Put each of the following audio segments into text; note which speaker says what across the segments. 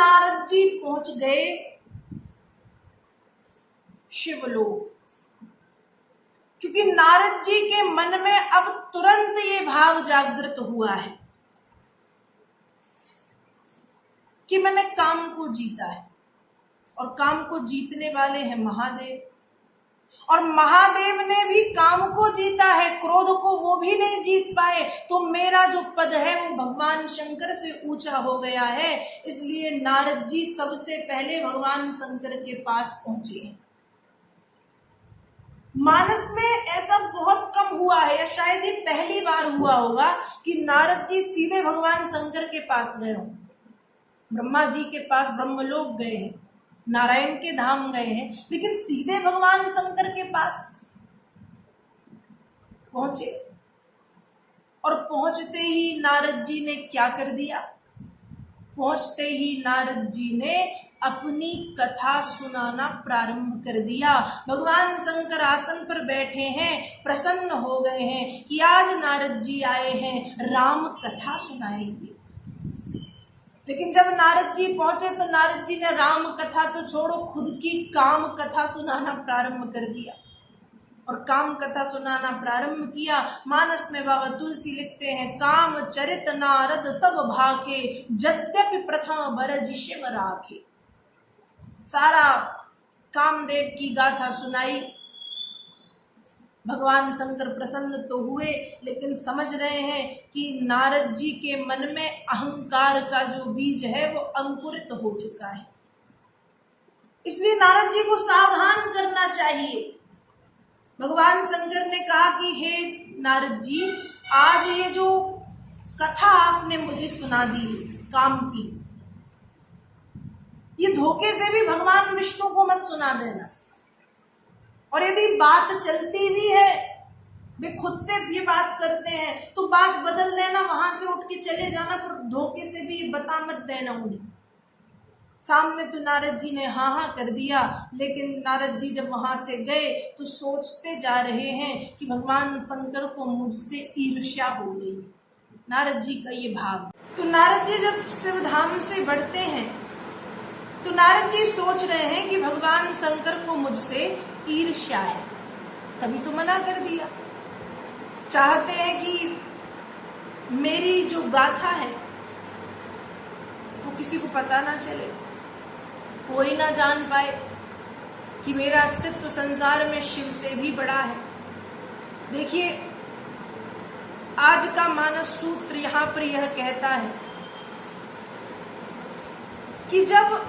Speaker 1: नारद जी पहुंच गए शिवलोक, क्योंकि नारद जी के मन में अब तुरंत ये भाव जागृत हुआ है कि मैंने काम को जीता है, और काम को जीतने वाले हैं महादेव, और महादेव ने भी काम को जीता है, क्रोध को वो भी नहीं जीत पाए, तो मेरा जो पद है वो भगवान शंकर से ऊंचा हो गया है। इसलिए नारद जी सबसे पहले भगवान शंकर के पास पहुंचे। मानस में ऐसा बहुत कम हुआ है, या शायद ये पहली बार हुआ होगा कि नारद जी सीधे भगवान शंकर के पास गए हों। ब्रह्मा जी के पास ब्रह्मलोक गए हैं, नारायण के धाम गए हैं, लेकिन सीधे भगवान शंकर के पास पहुंचे। और पहुंचते ही नारद जी ने क्या कर दिया? पहुंचते ही नारद जी ने अपनी कथा सुनाना प्रारंभ कर दिया। भगवान शंकर आसन पर बैठे हैं, प्रसन्न हो गए हैं कि आज नारद जी आए हैं, राम कथा सुनाएंगे। लेकिन जब नारद जी पहुंचे तो नारद जी ने राम कथा तो छोड़ो, खुद की काम कथा सुनाना प्रारंभ कर दिया। और काम कथा सुनाना प्रारंभ किया। मानस में बाबा तुलसी लिखते हैं, काम चरित नारद सब भाके, यद्यपि प्रथम बरज शिव राखे। सारा कामदेव की गाथा सुनाई। भगवान शंकर प्रसन्न तो हुए, लेकिन समझ रहे हैं कि नारद जी के मन में अहंकार का जो बीज है वो अंकुरित हो चुका है। इसलिए नारद जी को सावधान करना चाहिए। भगवान शंकर ने कहा कि हे नारद जी, आज ये जो कथा आपने मुझे सुना दी काम की, ये धोखे से भी भगवान विष्णु को मत सुना देना। और यदि बात चलती भी है, वे खुद से भी बात करते हैं, तो बात बदल देना, वहां से उठ के चले जाना, पर धोखे से भी बता मत देना उन्हें। सामने तो नारद जी ने हाँ हाँ कर दिया, लेकिन नारद जी जब वहां से गए तो सोचते जा रहे हैं कि भगवान शंकर को मुझसे ईर्ष्या हो गई। नारद जी का ये भाव। तो नारद जी जब शिवधाम से बढ़ते हैं तो नारद जी सोच रहे हैं कि भगवान शंकर को मुझसे ईर्ष्या है, तभी तो मना कर दिया। चाहते हैं कि मेरी जो गाथा है वो किसी को पता ना चले, कोई ना जान पाए कि मेरा अस्तित्व संसार में शिव से भी बड़ा है। देखिए, आज का मानस सूत्र यहां पर यह कहता है कि जब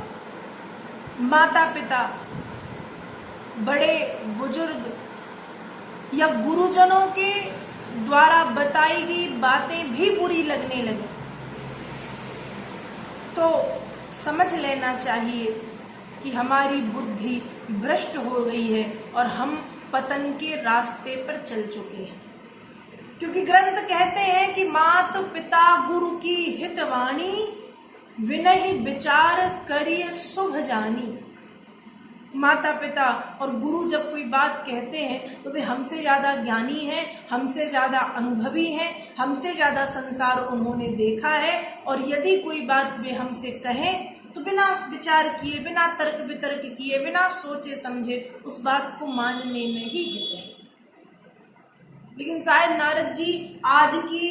Speaker 1: माता पिता, बड़े बुजुर्ग या गुरुजनों के द्वारा बताई गई बातें भी बुरी लगने लगे, तो समझ लेना चाहिए कि हमारी बुद्धि भ्रष्ट हो गई है और हम पतन के रास्ते पर चल चुके हैं। क्योंकि ग्रंथ कहते हैं कि मात पिता गुरु की हितवाणी, विनय विचार करिए शुभ जानी। माता पिता और गुरु जब कोई बात कहते हैं तो वे हमसे ज्यादा ज्ञानी हैं, हमसे ज्यादा अनुभवी हैं, हमसे ज्यादा संसार उन्होंने देखा है, और यदि कोई बात वे हमसे कहें तो बिना विचार किए, बिना तर्क वितर्क किए, बिना सोचे समझे उस बात को मानने में ही हित है। लेकिन शायद नारद जी आज की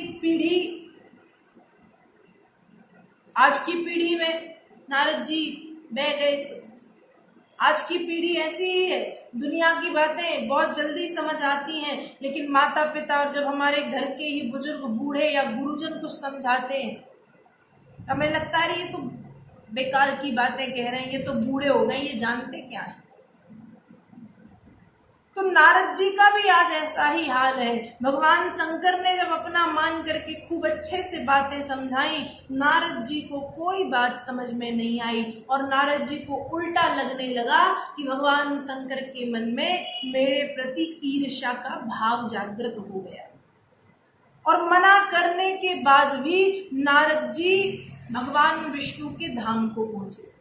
Speaker 1: पीढ़ी में नारद जी बह गए। आज की पीढ़ी ऐसी ही है, दुनिया की बातें बहुत जल्दी समझ आती हैं, लेकिन माता पिता और जब हमारे घर के ही बुजुर्ग, बूढ़े या गुरुजन कुछ समझाते हैं, हमें लगता है ये तो बेकार की बातें कह रहे हैं, ये तो बूढ़े हो गए, ये जानते क्या है। तो नारद जी का भी आज ऐसा ही हाल है। भगवान शंकर ने जब अपना मान करके खूब अच्छे से बातें समझाई, नारद जी को कोई बात समझ में नहीं आई, और नारद जी को उल्टा लगने लगा कि भगवान शंकर के मन में मेरे प्रति ईर्ष्या का भाव जागृत हो गया। और मना करने के बाद भी नारद जी भगवान विष्णु के धाम को पहुंचे।